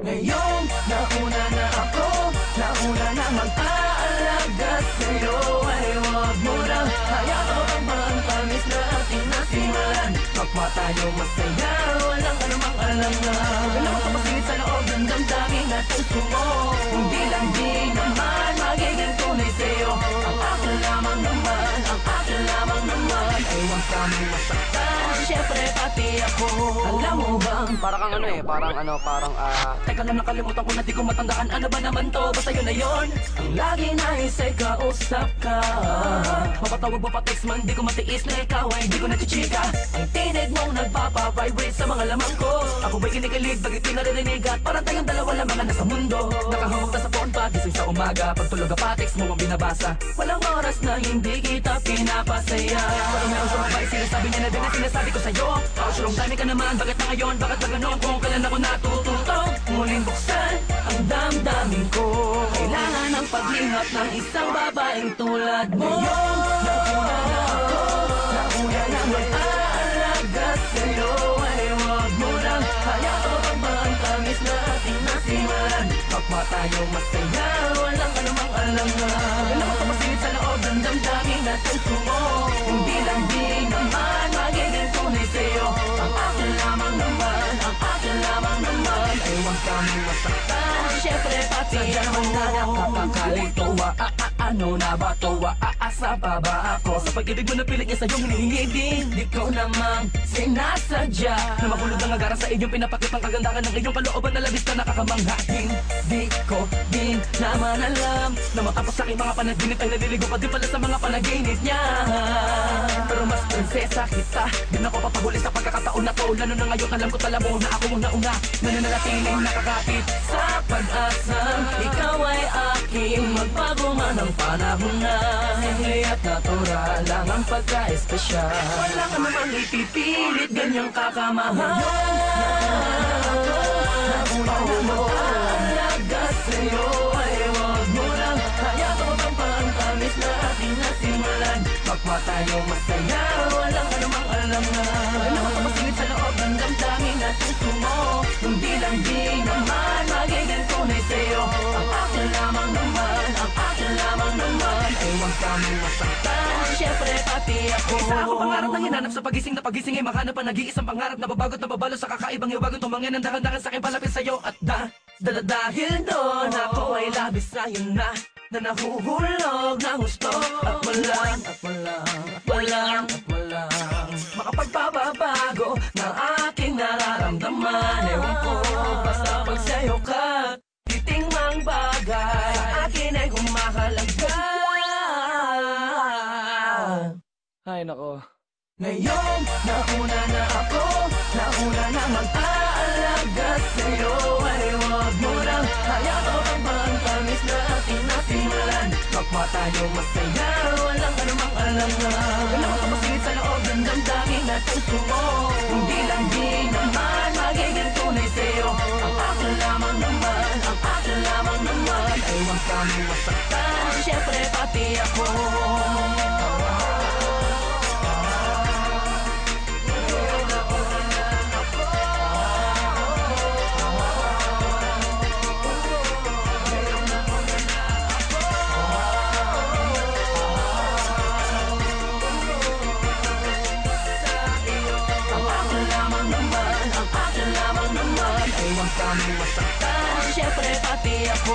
Ngayon, nauna na ako, nauna na mag-aalaga sa'yo. Ay huwag mo nang hayaan ang tamis na ating nasimulan. Kapwa tayo masaya, walang anumang alangan. Kailangan ka masilid sa loob ng damdamin at puso mo. Hindi lang di naman magiging tunay sa'yo. Ang akin lamang naman, ang akin lamang naman. Ay huwag kami masaktan, syempre pati ako. Alam mo bang, Para kang parang teka lang, nakalimutan ko na di ko matandaan. Ano ba naman to? Basta yun na yun. Ang lagi nais ay kausap ka. Mapatawag mo pa text man, di ko matiis na ikaw ay di ko nachichika. Ang tinig mong nagpapa-vibrate sa mga lamang ko. Ako ba'y kinikilig, bagay pinaririnig at parang tayong dalawa lang mga nasa mundo. Nakahawag na sa phone pa, gising sa umaga. Pagtulog pa, text mo ang binabasa. Walang oras na hindi kita pinapasaya. Pero meron sa mga sinasabi niya na din ang sinasabi ko sa'yo. Pausulong dami ka naman, bakit na ngayon, bakit ba ganon? Kung kailan ako natututo, muling buksan ang damdamin ko. Kailangan ng paglihap ng isang babaeng tulad mo. Ngayon, nauna na ako, nauna na mag-aalaga sa'yo. Ay huwag mo nang hayaan ang tamis na ating nasimulan. Kapwa tayo masaya, walang anumang alangan. Kailangan ka masilid sa loob ng damdamin at puso mo. Hindi lang di naman magiging tunay sa'yo. Ang akin lamang naman, ang akin lamang naman. Ay huwag kami masaktan, syempre pati ako. Nakakakalito, ano na ba to? Aasa pa ba ako? Sa pag-ibig mo na pilit niya sa'yong hinihingi din. Di ko namang sinasadya na mahulog ang agaran sa inyong pinapakitang kagandahan ng iyong kalooban na labis na nakakamangha. Di ko din naman alam na matapos sa aking mga panaginip ay naliligo ka din pala sa mga panaginip niya. Pero mas prinsesa kita, din ako papahuli sa pagkakataon na to. Lalo na ngayon alam ko tala mo na ako muna una nananatiling nakakapit sa pag-asang ikaw ay aking magbago man ang panahon na. At natural lang ang pagka-espesyal. Wala ka namang ipipilit, ganyang kakamahal. Nauna na mag-aalaga sa'yo. Ay huwag mo lang hayaan ang pantamis na ating nasimulan. Kapwa tayo masaya, walang anumang alangan. Kailangan ka masilid sa loob ng damdamin at puso mo. Hindi lang di naman magiging tunay sa'yo. Ang akin lamang naman, ang akin lamang naman. Ay huwag kami masaktan, syempre pati ako. Isa ako pangarap na hinanap sa pagising na pagising ay makahanap pa nag-iisang pangarap na babagot na babalo sa kakaibang iwagon. Tumangin ang dahan-dahan sa aking palapit sa'yo at dahil doon ako ay labis sa'yo na nahuhulog ng gusto. At walang makapagpapabago ng aking nararamdaman. Ewan ko, basta pag sa'yo ka titing mang bagay sa akin ay humahalaga. ay nako. Ngayon, nauna na ako, nauna na mag-aalaga sa'yo. Ay huwag mo nang hayaan ang tamis na ating nasimulan. Kapwa tayo masaya, walang anumang alangan. Kailangan ka masilid sa loob ng damdamin at puso mo. Hindi lang di naman magiging tunay sa'yo. Ang akin lamang naman, ang akin lamang naman. Ay huwag kami masaktan, syempre pati ako. Kami masaktan, syempre pati ako.